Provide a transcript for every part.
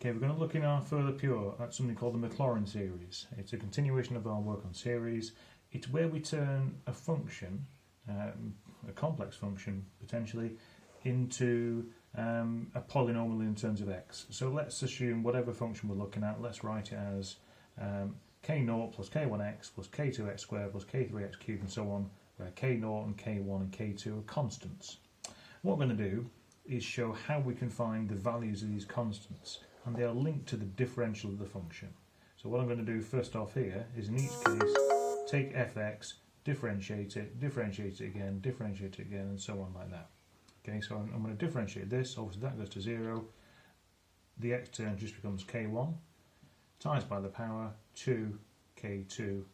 Okay, we're going to look in our further pure at something called the Maclaurin Series. It's a continuation of our work on series. It's where we turn a function, a complex function potentially, into a polynomial in terms of x. So let's assume whatever function we're looking at, let's write it as k0 plus k1x plus k2x squared plus k3x cubed and so on, where k0 and k1 and k2 are constants. What we're going to do is show how we can find the values of these constants, and they are linked to the differential of the function. So what I'm going to do first off here is in each case take fx, differentiate it again, and so on like that. Okay, so I'm going to differentiate this, obviously that goes to 0, the x term just becomes k1 times by the power 2k2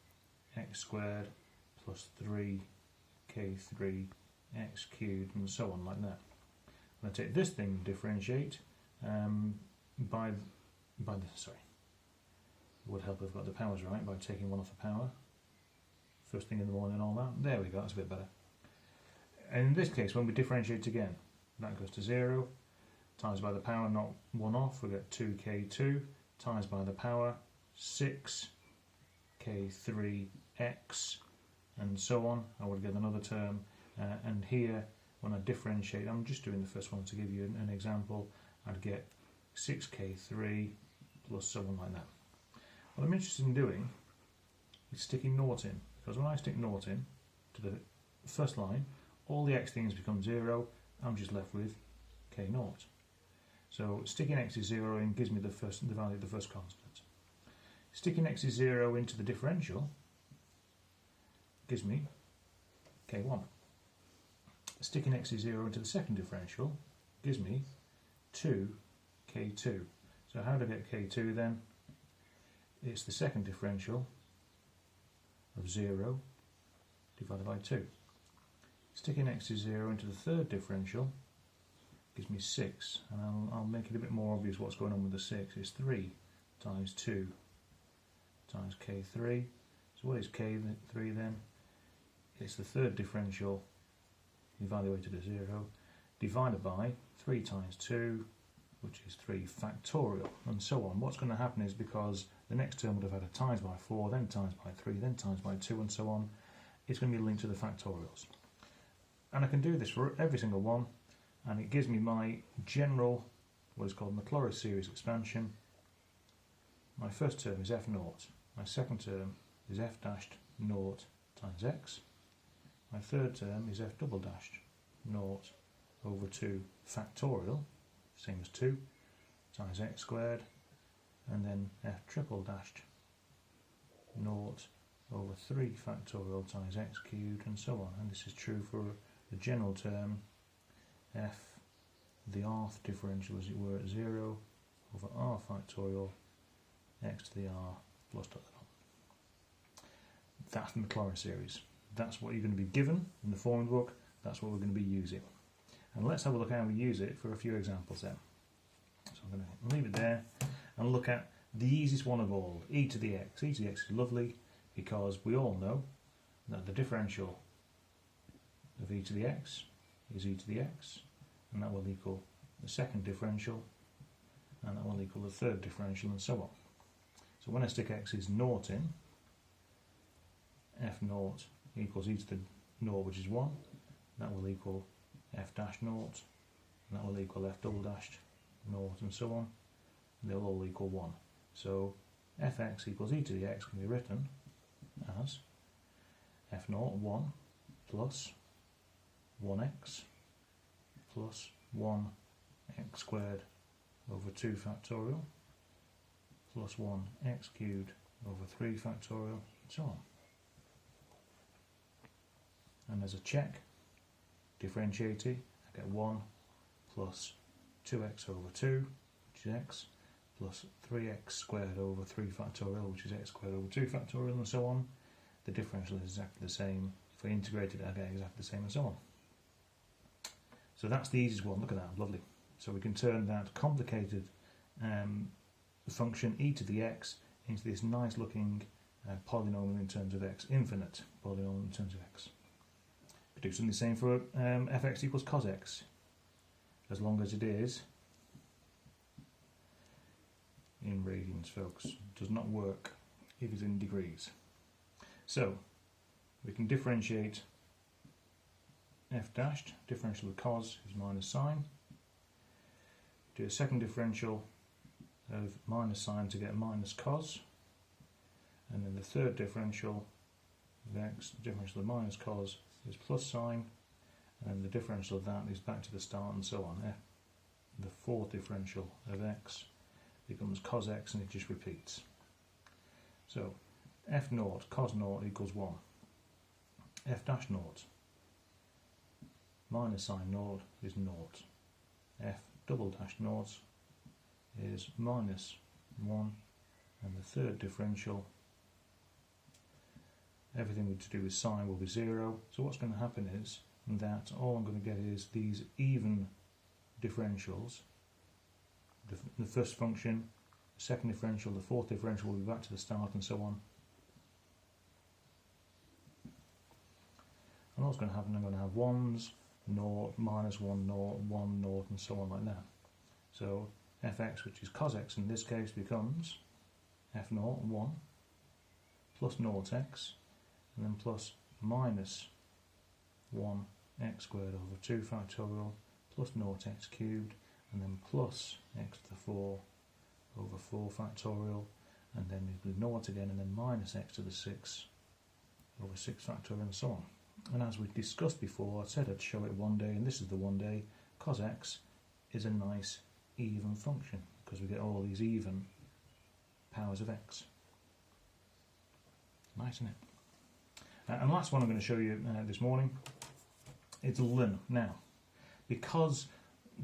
x squared plus 3k3 x cubed and so on like that. I'm going to take this thing and differentiate by the, sorry, it would help if I've got the powers right by taking one off the power. First thing in the morning and all that. There we go, that's a bit better. And in this case, when we differentiate again, that goes to 0, times by the power, not 1 off, we get 2k2, times by the power, 6k3x, and so on. I would get another term, and here, when I differentiate, I'm just doing the first one to give you an example, I'd get 6k3 plus so on like that. What I'm interested in doing is sticking naught in, because when I stick naught in to the first line, all the x things become 0, I'm just left with k0. So sticking x is 0 in gives me the value of the first constant. Sticking x is 0 into the differential gives me k1. Sticking x is 0 into the second differential gives me 2k2. So how do I get k2 then? It's the second differential of 0 divided by 2. Sticking x is 0 into the third differential gives me 6, and I'll make it a bit more obvious what's going on with the 6. It's 3 times 2 times k3. So what is k3 then? It's the third differential evaluated as 0 divided by 3 times 2, which is 3 factorial, and so on. What's going to happen is, because the next term would have had a times by 4, then times by 3, then times by 2, and so on, it's going to be linked to the factorials. And I can do this for every single one, and it gives me my general, what is called Maclaurin Series expansion. My first term is f0, my second term is f dashed 0 times x, my third term is f double dashed 0 over 2 factorial, same as 2, times x squared, and then f triple dashed 0 over 3 factorial times x cubed, and so on. And this is true for the general term f, the rth differential as it were at 0 over r factorial x to the r plus dot dot. That's the Maclaurin series. That's what you're going to be given in the formula book. That's what we're going to be using. And let's have a look at how we use it for a few examples then. So I'm going to leave it there and look at the easiest one of all, e to the x. E to the x is lovely because we all know that the differential of e to the x is e to the x, and that will equal the second differential, and that will equal the third differential, and so on. So when I stick x is 0 in, f0 equals e to the 0, which is 1, that will equal f dash 0, and that will equal f double dashed 0, and so on. They'll all equal 1. So fx equals e to the x can be written as f0 1 plus 1x plus 1x squared over 2 factorial plus 1x cubed over 3 factorial, and so on. And as a check, differentiating, I get 1 plus 2x over 2, which is x, plus 3x squared over 3 factorial, which is x squared over 2 factorial, and so on. The differential is exactly the same. If I integrate it, I get exactly the same, and so on. So that's the easiest one. Look at that, lovely. So we can turn that complicated function e to the x into this nice looking polynomial in terms of x, infinite polynomial in terms of x. We could do something the same for fx equals cos x, as long as it is in radians, folks. It does not work if it's in degrees. So we can differentiate f dashed, differential of cos is minus sine. Do a second differential of minus sine to get minus cos, and then the third differential of x, differential of minus cos, is plus sine, and then the differential of that is back to the start, and so on. The fourth differential of x becomes cos x, and it just repeats. So f naught cos naught equals 1. F dash naught minus sine naught is naught. F double dash naught is minus 1, and the third differential, everything to do with sine will be 0. So what's going to happen is that all I'm going to get is these even differentials. The first function, the second differential, the fourth differential will be back to the start, and so on. And what's going to happen, I'm going to have 1s, naught, minus 1, naught, 1, naught, and so on like that. So fx, which is cos x in this case, becomes f naught, 1, plus naught x, and then plus minus 1 x squared over 2 factorial, plus naught x cubed, and then plus x to the 4 over 4 factorial, and then it'll be naught again, and then minus x to the 6 over 6 factorial, and so on. And as we discussed before, I said I'd show it one day, and this is the one day. Cos x is a nice even function because we get all these even powers of x. Nice, isn't it? And last one I'm going to show you this morning, it's ln. Now, because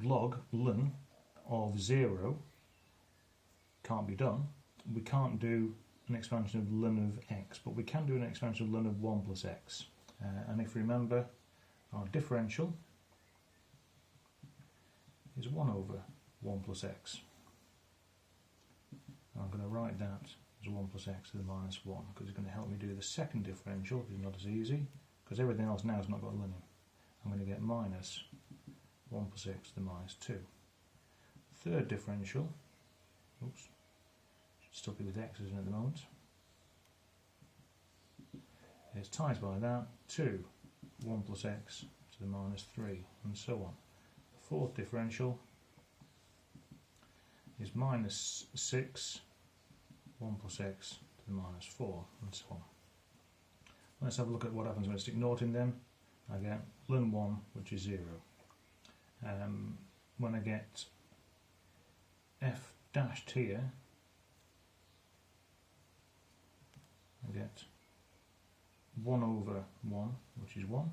log ln of 0 can't be done, we can't do an expansion of ln of x, but we can do an expansion of ln of 1 plus x. And if you remember, our differential is 1 over 1 plus x. And I'm going to write that as 1 plus x to the minus 1, because it's going to help me do the second differential, which is not as easy, because everything else now has not got ln in. I'm going to get minus 1 plus x to the minus 2. Third differential, oops, stuck it with x's in at the moment, is times by that 2, 1 plus x to the minus 3, and so on. The fourth differential is minus 6, 1 plus x to the minus 4, and so on. Let's have a look at what happens when I stick naught in them. I get ln 1, which is 0. When I get f dashed here, I get 1 over 1, which is 1.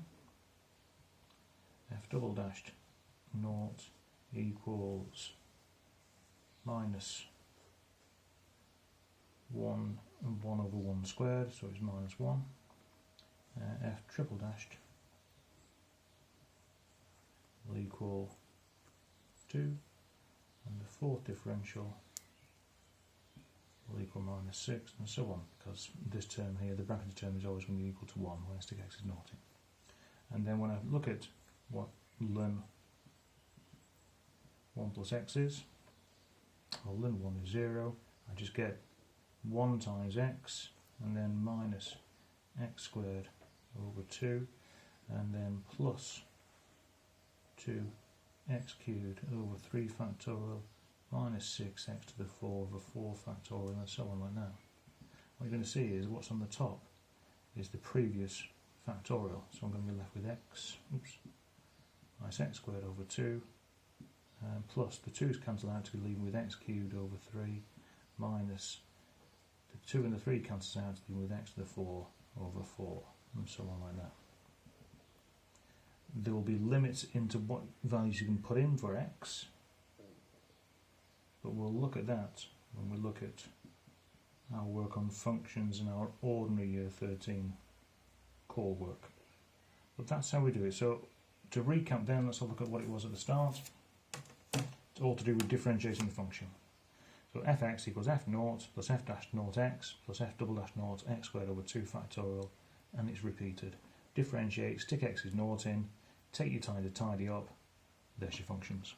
F double dashed naught equals minus 1 and 1 over 1 squared, so it's minus 1. F triple dashed will equal 2, and the fourth differential will equal minus 6, and so on, because this term here, the bracketed term, is always going to be equal to 1 when I stick x is naught in. And then when I look at what ln 1 plus x is, well, ln 1 is 0, I just get 1 times x, and then minus x squared over 2, and then plus 2x cubed over 3 factorial, minus 6x to the 4 over 4 factorial, and so on like that. What you're going to see is what's on the top is the previous factorial, so I'm going to be left with x, minus x squared over 2, plus the 2's cancel out to be leaving with x cubed over 3, minus the 2 and the 3 cancels out to be with x to the 4 over 4, and so on like that. There will be limits into what values you can put in for x, but we'll look at that when we look at our work on functions in our ordinary Year 13 core work. But that's how we do it. So to recap then, let's have a look at what it was at the start. It's all to do with differentiating the function. So fx equals f naught plus f dash naught x plus f double dash naught x squared over 2 factorial, and it's repeated. Differentiate, stick x's naught in, take your time to tidy up, there's your functions.